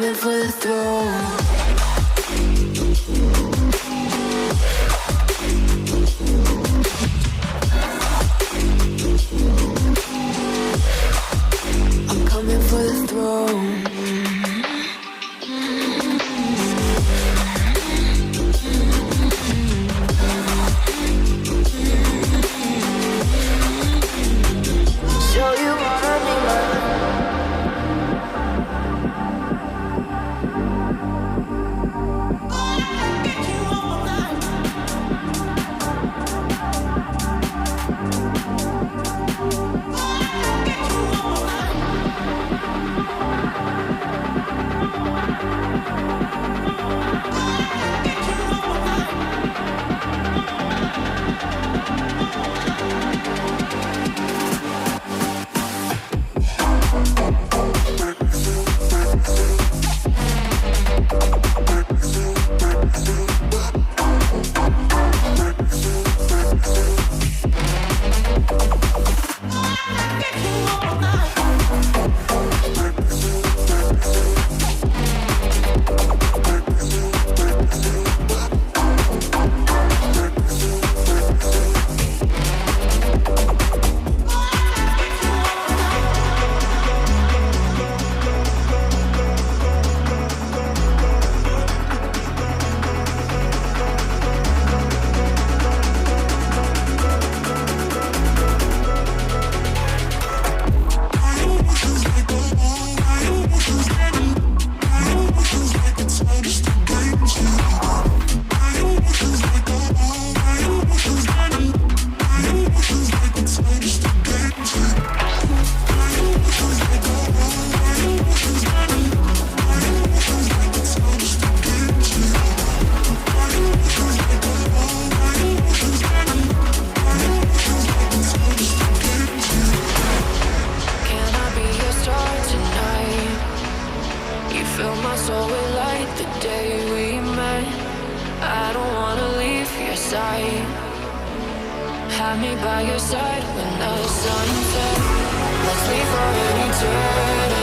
coming for the throne. I'm coming for the throne. Show you wanna be mine. Fill my soul with light the day we met. I don't wanna leave your side. Have me by your side when the sun sets. Let's leave for an eternity.